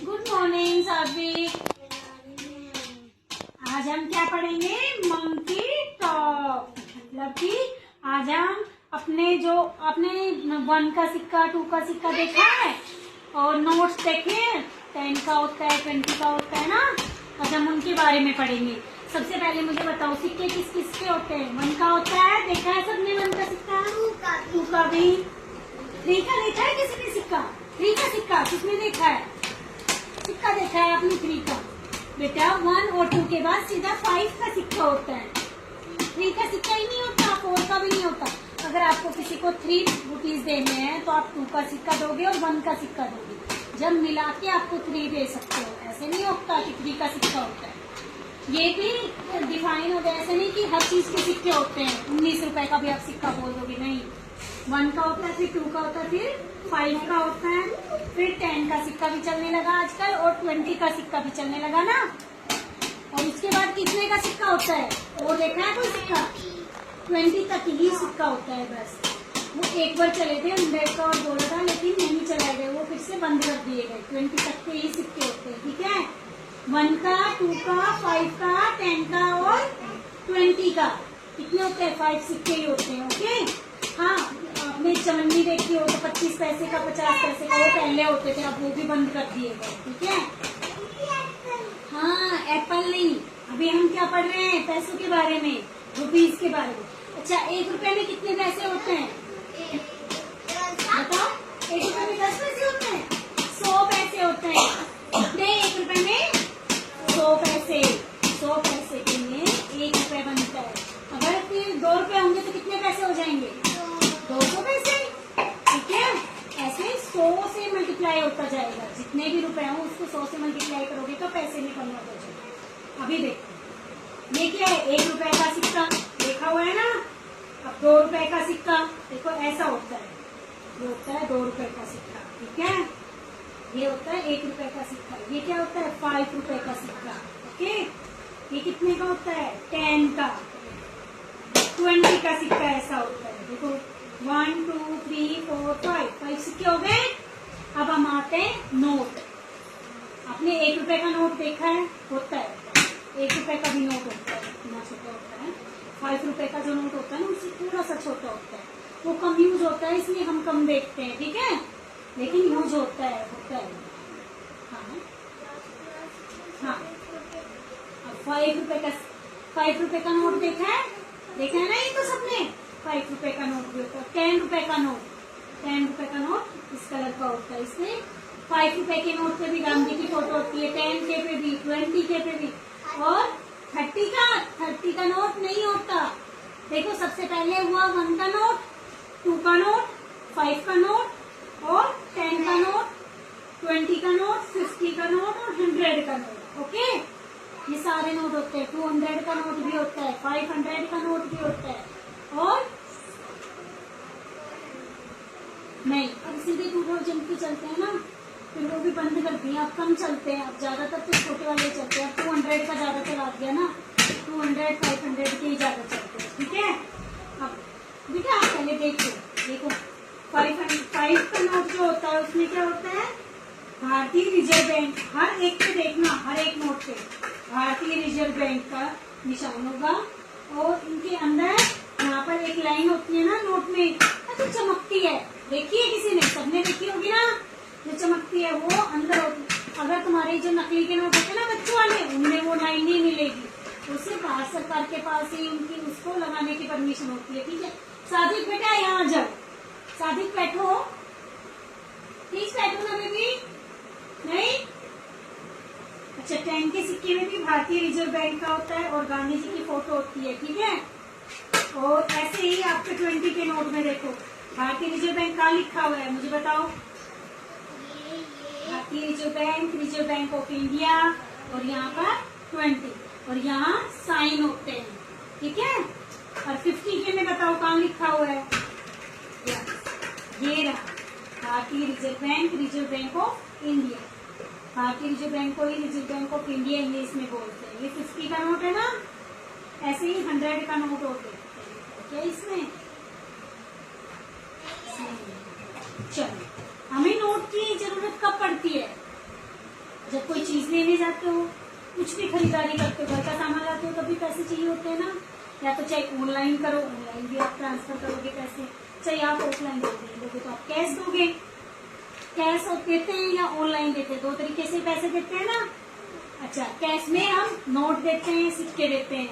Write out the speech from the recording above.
Good morning सात्विक। आज हम क्या पढ़ेंगे? Monkey talk. मतलब कि आज हम अपने 1 का सिक्का, 2 का सिक्का देखा है और नोट्स देखे, 10 का होता है, 20 का होता है ना। आज हम उनके बारे में पढ़ेंगे। सबसे पहले मुझे बताओ, सिक्के किस किस के होते हैं? 1 का होता है, देखा है सबने 1 का सिक्का? 2 का भी। 3 का देखा है किसी ने सिक्का? 3 का सिक्का किसने देखा है? सिक्का देखा है आपने 3 का? बेटा 1 और 2 के बाद सीधा 5 का सिक्का होता है। 3 का सिक्का ही नहीं होता, 4 का भी नहीं होता। अगर आपको किसी को 3 रुपीज देने हैं तो आप 2 का सिक्का दोगे और 1 का सिक्का दोगे। जब मिला के आपको 3 दे सकते हो। ऐसे नहीं होता कि 3 का सिक्का होता है। ये भी डिफाइन हो गया, ऐसे नहीं कि हर चीज के सिक्के होते हैं। 19 रुपए का भी आप सिक्का बोल दोगे, नहीं। 1 का होता है, फिर 2 का होता है, फिर 5 का होता है, फिर 10 का सिक्का भी चलने लगा आजकल और 20 का सिक्का भी चलने लगा ना। और उसके बाद कितने का सिक्का होता है वो देखा है कोई सिक्का? 20 तक ही सिक्का होता है बस। वो एक बार चले थे 100 का और बोला था, लेकिन नहीं चलाए गए, वो फिर से बंद कर दिए गए। 20 तक के ही सिक्के होते हैं, ठीक है। 1 का, 2 का, 5 का, 10 का और 20 का कितने होते हैं? 5 सिक्के ही होते हैं, ओके। हाँ, आपने चवन्नी देखी हो तो 25 पैसे का, 50 पैसे का वो पहले होते थे, अब वो भी बंद कर दिए गए, ठीक है। हाँ, एप्पल नहीं। अभी हम क्या पढ़ रहे हैं? पैसों के बारे में, रुपीज के बारे में। अच्छा, 1 रुपए में कितने पैसे होते हैं बताओ? 1 रुपए में 10 पैसे होते हैं, 100 पैसे होते हैं। कितने? 1 रुपए में 100 पैसे। 100 पैसे के लिए 1 रुपए बनता है। अगर फिर 2 रुपए होंगे तो कितने पैसे हो जाएंगे? 200 पैसे, ठीक है। ऐसे 100 से मल्टीप्लाई होता जाएगा। जितने भी रुपए हो उसको 100 से मल्टीप्लाई करोगे तो पैसे में कन्वर्ट हो जाएगा। अभी देखो, ये क्या है? 1 रुपए का सिक्का देखा हुआ है ना। अब 2 रुपए का सिक्का देखो, ऐसा होता है। ये होता है 2 रुपए का सिक्का, ठीक है। ये होता है 1 रुपए का सिक्का। ये क्या होता है? 5 रुपए का सिक्का, ओके। ये कितने का होता है? 10 का। 20 का सिक्का ऐसा होता है, देखो 1 2 3 4 5 सिक्के हो गए। अब हम आते हैं नोट। आपने 1 रुपए का नोट देखा है? होता है। 1 रुपए का भी नोट होता है, इतना छोटा होता है। 5 रुपए का जो नोट होता है ना, उससे थोड़ा सा छोटा होता है। वो कम यूज होता है, इसलिए हम कम देखते हैं, ठीक है। लेकिन यूज होता है। हाँ हाँ। अब 5 रुपए का नोट देखा है ना? ये तो सबने 5 रुपए का नोट भी होता है। 10 रुपए का नोट, 10 रुपए का नोट इस कलर का होता है। इसमें 5 रुपए के नोट पे भी गांधी की फोटो होती है, 10 के पे भी, 20 के पे भी। और 30 का नोट नहीं होता। देखो, सबसे पहले हुआ 1 का नोट, 2 का नोट, 5 का नोट और 10 का नोट, 20 का नोट, 50 का नोट और 100 का नोट, ओके। ये सारे नोट होते हैं। 200 का नोट भी होता है, 500 का नोट भी होता है। और नहीं, अब सीधे 2000 की चलते हैं ना, फिर वो भी बंद कर दिए, अब कम चलते हैं। अब ज्यादातर तो छोटे वाले चलते हैं। अब 200 का ज्यादा चला दिया ना, 200 500 के ही ज्यादा चलते हैं, ठीक है। अब देखिए, आप पहले देखो 5 का नोट जो होता है उसमें क्या होता है? भारतीय रिजर्व बैंक। हर एक पे देखना, हर एक नोट पे भारतीय रिजर्व बैंक का निशान होगा। और इनके अंदर यहाँ पर एक लाइन होती है ना नोट में, तो चमकती है। देखिए किसी ने, सबने देखी होगी ना, जो चमकती है वो अंदर होती है। अगर तुम्हारे जो नकली के नोट होते हैं ना बच्चों वाले, उनमें वो लाइन नहीं मिलेगी। उससे भारत सरकार के पास ही उनकी उसको लगाने की परमिशन होती है, ठीक है। सादिक बेटा यहाँ जाओ, सादिक बैठो, प्लीज बैठो ना बेबी। नहीं? अच्छा, 10 के सिक्के में भी भारतीय रिजर्व बैंक का होता है और गांधी जी की फोटो होती है, ठीक है। और ऐसे ही आपके 20 के नोट में देखो, भारतीय रिजर्व बैंक कहाँ लिखा हुआ है? मुझे बताओ। भारतीय रिजर्व बैंक ऑफ इंडिया, और यहाँ पर 20 और यहाँ साइन होते हैं, ठीक है। और 50 के में बताओ कहाँ लिखा हुआ है? ये रहा, भारतीय रिजर्व बैंक ऑफ इंडिया। भारतीय रिजर्व बैंक को ही reserve bank of India English में बोलते हैं। ये 50 का नोट है ना, ऐसे ही 100 का नोट होते हैं, क्या इसमें? चलो, हमें नोट की जरूरत कब पड़ती है? चीज लेने जाते हो, कुछ भी खरीदारी करते हो, घर का सामान लाते हो, तभी पैसे चाहिए होते हैं ना। या तो चाहे ऑनलाइन करो, ऑनलाइन भी आप ट्रांसफर करोगे पैसे, चाहे आप ऑफलाइन दोगे तो आप कैश दोगे। कैश देते हैं या ऑनलाइन देते हैं, दो तरीके से पैसे देते हैं ना। अच्छा, कैश में हम नोट देते हैं, सिक्के देते हैं।